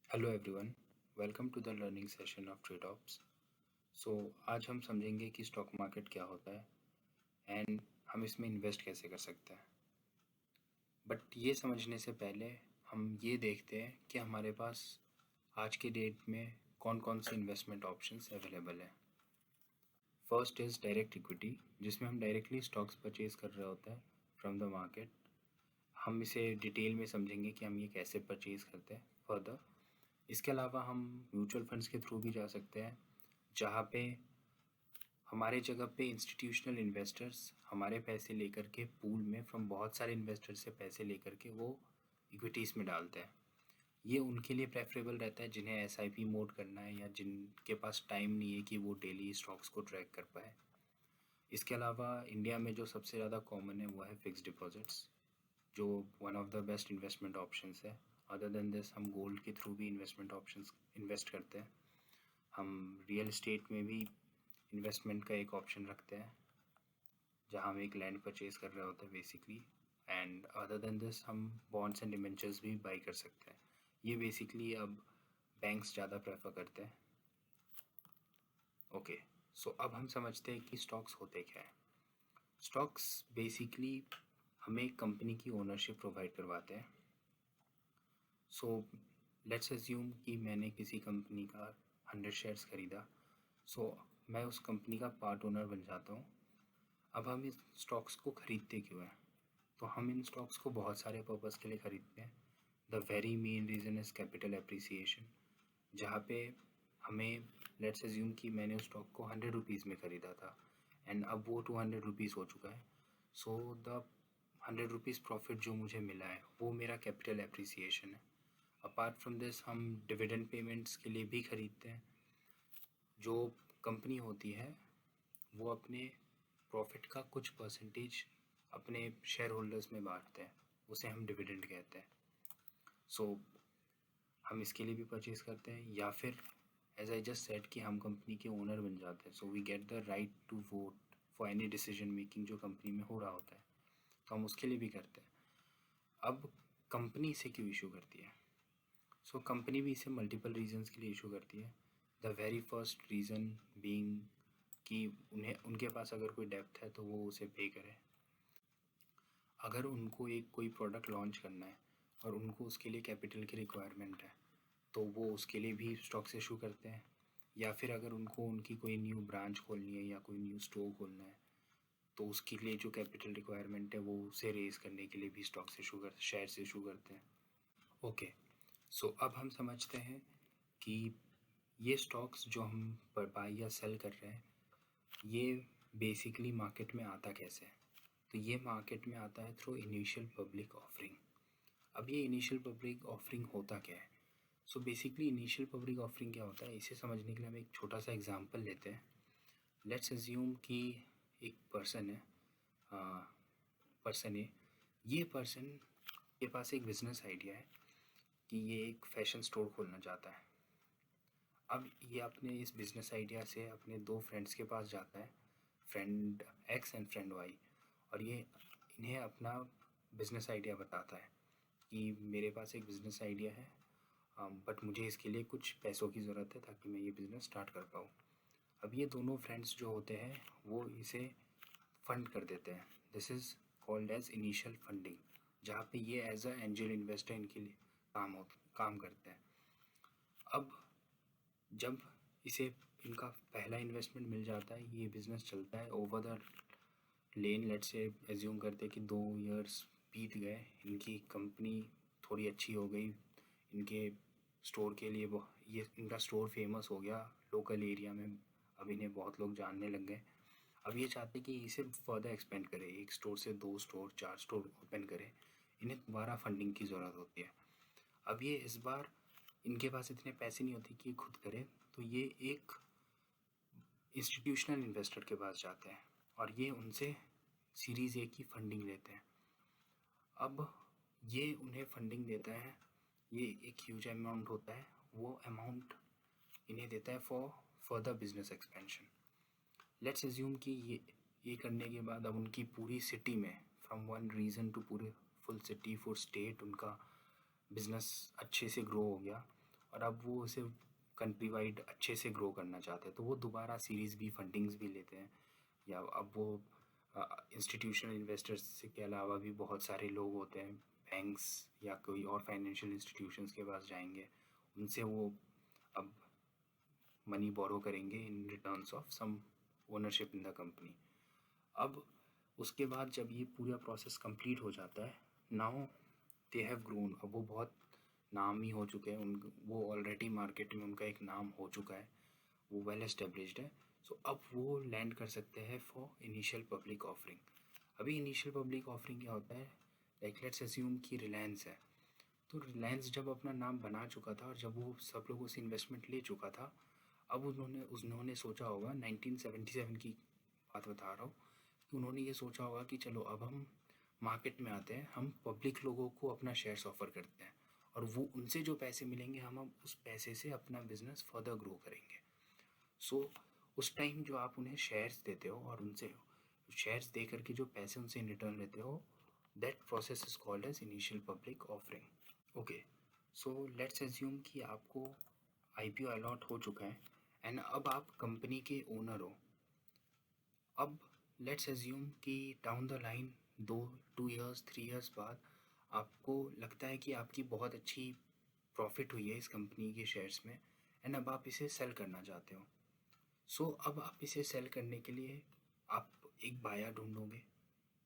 Hello everyone, welcome to the learning session of trade ops. So आज हम समझेंगे कि स्टॉक मार्केट क्या होता है एंड हम इसमें इन्वेस्ट कैसे कर सकते हैं। बट ये समझने से पहले हम ये देखते हैं कि हमारे पास आज के डेट में कौन कौन से इन्वेस्टमेंट ऑप्शंस अवेलेबल हैं। फर्स्ट इज़ डायरेक्ट इक्विटी, जिसमें हम डायरेक्टली स्टॉक्स परचेज कर रहे होते हैं फ्रॉम द मार्केट। हम इसे डिटेल में समझेंगे कि हम ये कैसे परचेज करते हैं फर्दर। इसके अलावा हम म्यूचुअल फंड्स के थ्रू भी जा सकते हैं, जहाँ पे हमारे जगह पे इंस्टीट्यूशनल इन्वेस्टर्स हमारे पैसे लेकर के पूल में फ्रॉम बहुत सारे इन्वेस्टर से पैसे लेकर के वो इक्विटीज़ में डालते हैं। ये उनके लिए प्रेफरेबल रहता है जिन्हें एसआईपी मोड करना है या जिनके पास टाइम नहीं है कि वो डेली स्टॉक्स को ट्रैक कर पाए। इसके अलावा इंडिया में जो सबसे ज़्यादा कॉमन है वो है फिक्स्ड डिपॉजिट्स, जो one of the best investment options है। अदर देन दिस हम गोल्ड के थ्रू भी इन्वेस्टमेंट ऑप्शंस इन्वेस्ट करते हैं। हम रियल एस्टेट में भी इन्वेस्टमेंट का एक ऑप्शन रखते हैं, जहाँ हम एक लैंड परचेज कर रहे होते हैं basically. And other than this हम बॉन्ड्स एंड डिबेंचर्स भी बाई कर सकते हैं। ये बेसिकली अब बैंक्स ज़्यादा प्रेफर करते हैं। ओके, सो अब हम समझते हैं कि स्टॉक्स होते क्या है। स्टॉक्स बेसिकली हमें एक कंपनी की ओनरशिप प्रोवाइड करवाते हैं। सो लेट्स अज्यूम कि मैंने किसी कंपनी का 100 शेयर्स खरीदा। सो मैं उस कंपनी का पार्ट ओनर बन जाता हूँ। अब हम इस स्टॉक्स को ख़रीदते क्यों हैं? तो हम इन स्टॉक्स को बहुत सारे पर्पज़ के लिए ख़रीदते हैं। The very main reason is capital appreciation, जहाँ पे हमें लेट्स अज्यूम कि मैंने उस स्टॉक को 100 रुपीज़ में ख़रीदा था एंड अब वो 200 रुपीज़ हो चुका है। सो द 100 रुपीज़ प्रॉफिट जो मुझे मिला है वो मेरा कैपिटल एप्रिसिएशन है। अपार्ट फ्रॉम दिस हम डिविडेंड पेमेंट्स के लिए भी ख़रीदते हैं। जो कंपनी होती है वो अपने प्रॉफिट का कुछ परसेंटेज अपने शेयर होल्डर्स में बांटते हैं, उसे हम डिविडेंड कहते हैं। सो हम इसके लिए भी परचेज़ करते हैं, या फिर एज आई जस्ट सेड कि हम कंपनी के ओनर बन जाते हैं। So we get the right to vote for any decision making जो कंपनी में हो रहा होता है, तो हम उसके लिए भी करते हैं। अब कंपनी इसे क्यों इशू करती है? सो कंपनी भी इसे मल्टीपल रीजंस के लिए इशू करती है। The very first reason being कि उन्हें उनके पास अगर कोई डेप्थ है तो वो उसे पे करें। अगर उनको एक कोई प्रोडक्ट लॉन्च करना है और उनको उसके लिए कैपिटल की रिक्वायरमेंट है तो वो उसके लिए भी स्टॉक्स इशू करते हैं। या फिर अगर उनको उनकी कोई न्यू ब्रांच खोलनी है या कोई न्यू स्टोर खोलना है तो उसके लिए जो कैपिटल रिक्वायरमेंट है वो उसे रेज़ करने के लिए भी स्टॉक्स इशू कर शेयर्स इशू करते हैं। ओके, सो अब हम समझते हैं कि ये स्टॉक्स जो हम बाई या सेल कर रहे हैं ये बेसिकली मार्केट में आता कैसे है? तो ये मार्केट में आता है थ्रू इनिशियल पब्लिक ऑफरिंग। अब ये इनिशियल पब्लिक ऑफरिंग होता क्या है? So basically initial public offering क्या होता है, इसे समझने के लिए हम एक छोटा सा एग्जांपल लेते हैं। लेट्स अज्यूम कि एक पर्सन है, पर्सन है, ये पर्सन के पास एक बिज़नेस आइडिया है कि ये एक फ़ैशन स्टोर खोलना चाहता है। अब ये अपने इस बिज़नेस आइडिया से अपने दो फ्रेंड्स के पास जाता है, friend X and friend Y, और ये इन्हें अपना बिज़नेस आइडिया बताता है कि मेरे पास एक बिज़नेस आइडिया है, बट मुझे इसके लिए कुछ पैसों की ज़रूरत है ताकि मैं ये बिज़नेस स्टार्ट कर पाऊँ। अब ये दोनों फ्रेंड्स जो होते हैं वो इसे फंड कर देते हैं। This is called as initial funding, जहाँ पे ये एज अ एंजल इन्वेस्टर इनके लिए काम करते हैं। अब जब इसे इनका पहला इन्वेस्टमेंट मिल जाता है, ये बिज़नेस चलता है over the lane. Let's say assume करते हैं कि 2 इयर्स बीत गए, इनकी कंपनी थोड़ी अच्छी हो गई, इनके स्टोर के लिए ये इनका स्टोर फेमस हो गया लोकल एरिया में, अब इन्हें बहुत लोग जानने लग गए। अब ये चाहते कि इसे फर्दर एक्सपेंड करें, एक स्टोर से 2 स्टोर 4 स्टोर ओपन करें। इन्हें दोबारा फंडिंग की ज़रूरत होती है। अब ये इस बार इनके पास इतने पैसे नहीं होते कि खुद करें, तो ये एक इंस्टीट्यूशनल इन्वेस्टर के पास जाते हैं और ये उनसे सीरीज़ ए की फंडिंग लेते हैं। अब ये उन्हें फंडिंग देता है, ये एक ह्यूज अमाउंट होता है, वो अमाउंट इन्हें देता है for further business expansion. Let's assume कि ये करने के बाद अब उनकी पूरी सिटी में फ्रॉम वन रीजन टू पूरे फुल सिटी फुल स्टेट उनका बिज़नेस अच्छे से ग्रो हो गया। और अब वो उसे कंट्री वाइड अच्छे से ग्रो करना चाहते हैं, तो वो दोबारा सीरीज़ बी फंडिंग्स भी लेते हैं। या अब वो इंस्टीट्यूशनल इन्वेस्टर्स के अलावा भी बहुत सारे लोग होते हैं, बैंक्स या कोई और फाइनेंशियल इंस्टीट्यूशंस के पास जाएंगे, उनसे वो अब मनी बोरो करेंगे in returns of some ownership in the company. अब उसके बाद जब ये पूरा प्रोसेस कंप्लीट हो जाता है, नाउ दे हैव ग्रोन, अब वो बहुत नाम ही हो चुके हैं, उन वो ऑलरेडी मार्केट में उनका एक नाम हो चुका है, वो वेल एस्टेब्लिश्ड है। सो अब वो लैंड कर सकते हैं फॉर इनिशियल पब्लिक ऑफरिंग। अभी इनिशियल पब्लिक ऑफरिंग क्या होता है, लाइक लेट्स अज्यूम कि रिलायंस है, तो रिलायंस जब अपना नाम बना चुका था और जब वो सब लोगों से इन्वेस्टमेंट ले चुका था, अब उन्होंने सोचा होगा, 1977 की बात बता रहा हूँ, कि उन्होंने ये सोचा होगा कि चलो अब हम मार्केट में आते हैं, हम पब्लिक लोगों को अपना शेयर्स ऑफर करते हैं, और वो उनसे जो पैसे मिलेंगे हम अब उस पैसे से अपना बिजनेस फर्दर ग्रो करेंगे। सो उस टाइम जो आप उन्हें शेयर्स देते हो और उनसे शेयर्स दे करके जो पैसे उनसे इन रिटर्न लेते हो, that process is called as initial public offering. Okay, so let's assume कि आपको आईपीओ अलॉट हो चुका है एंड अब आप कंपनी के ओनर हो। अब लेट्स एज्यूम कि down the line 2 years 3 years बाद आपको लगता है कि आपकी बहुत अच्छी प्रॉफिट हुई है इस कंपनी के शेयर्स में, एंड अब आप इसे सेल करना चाहते हो। सो अब आप इसे सेल करने के लिए आप एक बायर ढूंढोगे।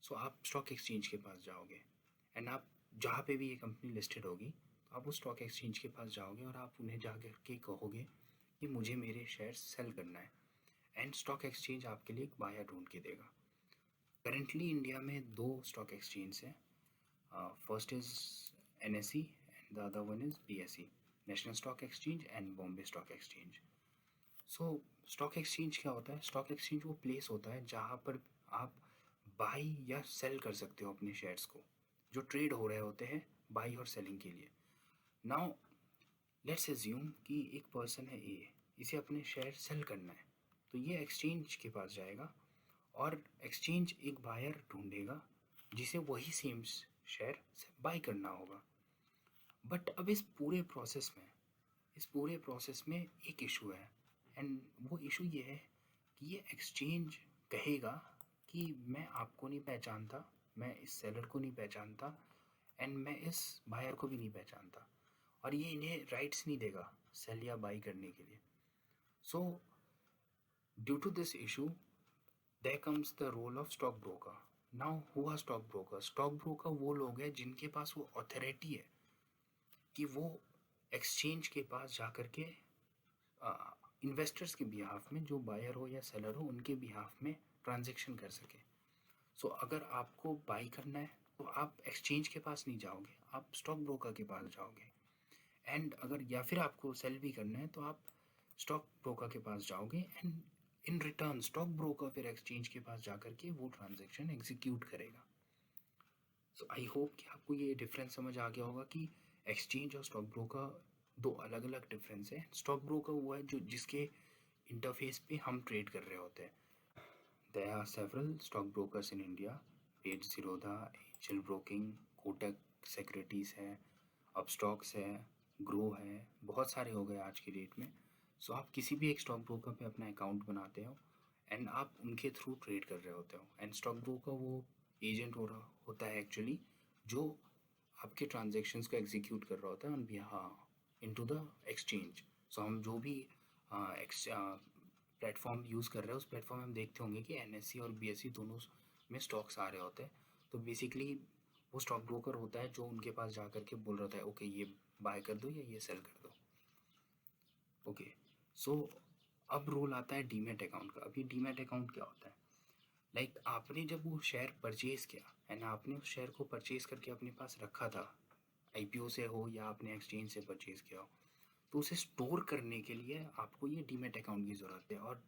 सो आप स्टॉक एक्सचेंज के पास जाओगे, एंड आप जहाँ पे भी ये कंपनी लिस्टेड होगी, तो आप उस स्टॉक एक्सचेंज के पास जाओगे और आप उन्हें जा कर के कहोगे कि मुझे मेरे शेयर्स सेल करना है, एंड स्टॉक एक्सचेंज आपके लिए एक बायर ढूंढ के देगा। करेंटली इंडिया में 2 स्टॉक एक्सचेंज हैं, first is NSE and the other one is BSE, national stock exchange and Bombay stock exchange. So stock exchange क्या होता है, स्टॉक एक्सचेंज वो प्लेस होता है जहाँ पर आप बाई या सेल कर सकते हो अपने शेयर्स को, जो ट्रेड हो रहे होते हैं बाई और सेलिंग के लिए। नाउ लेट्स एज्यूम कि एक पर्सन है ए, इसे अपने शेयर सेल करना है, तो ये एक्सचेंज के पास जाएगा और एक्सचेंज एक बायर ढूंढेगा जिसे वही सेम शेयर बाई करना होगा। बट अब इस पूरे प्रोसेस में एक इशू है, एंड वो इशू ये है कि ये एक्सचेंज कहेगा कि मैं आपको नहीं पहचानता, मैं इस सेलर को नहीं पहचानता, एंड मैं इस बायर को भी नहीं पहचानता, और ये इन्हें राइट्स नहीं देगा सेल या बाई करने के लिए। So due to this issue there comes the role of stock broker. Now who are stock broker? Stock broker वो लोग हैं जिनके पास वो अथॉरिटी है कि वो एक्सचेंज के पास जा कर के इन्वेस्टर्स के बिहाफ में, जो बायर हो या सेलर हो, उनके बिहाफ में ट्रांजेक्शन कर सके। सो अगर आपको बाई करना है तो आप एक्सचेंज के पास नहीं जाओगे, आप स्टॉक ब्रोकर के पास जाओगे, एंड अगर या फिर आपको सेल भी करना है तो आप स्टॉक ब्रोकर के पास जाओगे, and in return stock broker फिर एक्सचेंज के पास जा कर के वो ट्रांजेक्शन एग्जीक्यूट करेगा। सो आई होप कि आपको ये डिफरेंस समझ आ गया होगा कि एक्सचेंज और स्टॉक ब्रोकर 2 अलग अलग डिफरेंस है। स्टॉक ब्रोकर वो है जो जिसके इंटरफेस पे हम ट्रेड कर रहे होते हैं। There are several stock brokers in India, पेज Zerodha, Angel Broking, Kotak Securities है, अपस्टॉक्स है, ग्रो है, बहुत सारे हो गए आज की डेट में। सो आप किसी भी एक स्टॉक ब्रोकर पे अपना अकाउंट बनाते हो एंड आप उनके थ्रू ट्रेड कर रहे होते हो, एंड स्टॉक ब्रोकर वो एजेंट होता है एक्चुअली, जो आपके ट्रांजेक्शन्स को एग्जीक्यूट कर रहा होता है on behalf into the exchange. So हम जो भी प्लेटफॉर्म यूज़ कर रहे हैं उस प्लेटफॉर्म में हम देखते होंगे कि NSE और BSE दोनों में स्टॉक्स आ रहे होते हैं, तो बेसिकली वो स्टॉक ब्रोकर होता है जो उनके पास जा कर के बोल रहा है ओके ये बाय कर दो या ये सेल कर दो। ओके, सो अब रोल आता है डीमैट अकाउंट का। अभी डीमैट अकाउंट क्या होता है, लाइक आपने जब वो शेयर परचेज़ किया एंड आपने उस शेयर को परचेज़ करके अपने पास रखा था, IPO से हो या आपने एक्सचेंज से परचेज़ किया हो, तो उसे स्टोर करने के लिए आपको ये डीमैट अकाउंट की ज़रूरत है। और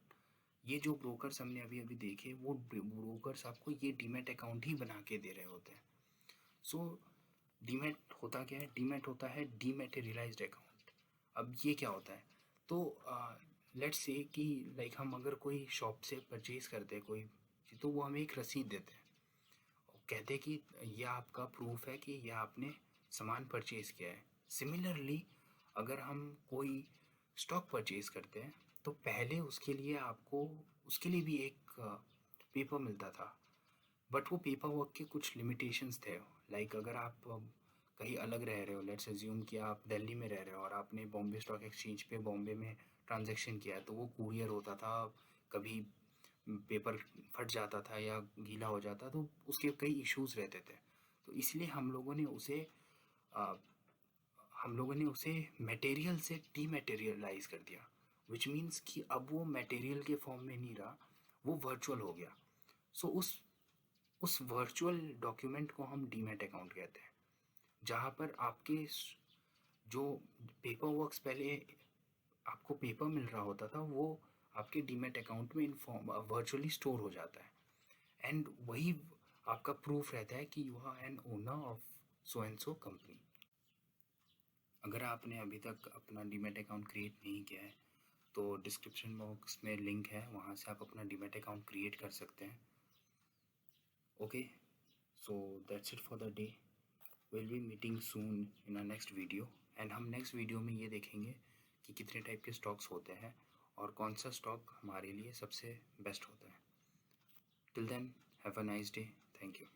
ये जो ब्रोकर्स हमने अभी अभी देखे, वो ब्रोकर्स आपको ये डीमैट अकाउंट ही बना के दे रहे होते हैं। सो डीमैट होता क्या है, डीमैट होता है डीमैटेरियलाइज्ड अकाउंट। अब ये क्या होता है, तो लेट्स से कि लाइक हम अगर कोई शॉप से परचेज़ करते हैं कोई, तो वो हमें एक रसीद देते हैं, कहते हैं कि यह आपका प्रूफ है कि यह आपने सामान परचेज़ किया है। सिमिलरली अगर हम कोई स्टॉक परचेज करते हैं तो पहले उसके लिए आपको उसके लिए भी एक पेपर मिलता था, बट वो पेपर वर्क के कुछ लिमिटेशंस थे। लाइक अगर आप कहीं अलग रह रहे हो, लेट्स अज्यूम कि आप दिल्ली में रह रहे हो और आपने बॉम्बे स्टॉक एक्सचेंज पे बॉम्बे में ट्रांजैक्शन किया है, तो वो कुरियर होता था, कभी पेपर फट जाता था या गीला हो जाता, तो उसके कई इश्यूज रहते थे। तो इसलिए हम लोगों ने उसे मटेरियल से डीमटेरियलाइज कर दिया, विच मीन्स कि अब वो मटेरियल के फॉर्म में नहीं रहा, वो वर्चुअल हो गया। सो उस वर्चुअल डॉक्यूमेंट को हम डीमैट अकाउंट कहते हैं, जहाँ पर आपके जो पेपर वर्क्स पहले आपको पेपर मिल रहा होता था, वो आपके डीमैट अकाउंट में इनफॉर्म वर्चुअली स्टोर हो जाता है, एंड वही आपका प्रूफ रहता है कि you are an owner of so and so company. अगर आपने अभी तक अपना डीमैट अकाउंट क्रिएट नहीं किया है तो डिस्क्रिप्शन बॉक्स में लिंक है, वहाँ से आप अपना डीमैट अकाउंट क्रिएट कर सकते हैं। Okay, so that's it for the day. Will be meeting soon in a next video, and हम नेक्स्ट वीडियो में ये देखेंगे कि कितने टाइप के स्टॉक्स होते हैं और कौन सा स्टॉक हमारे लिए सबसे बेस्ट होता है। Till then, have a nice day. Thank you.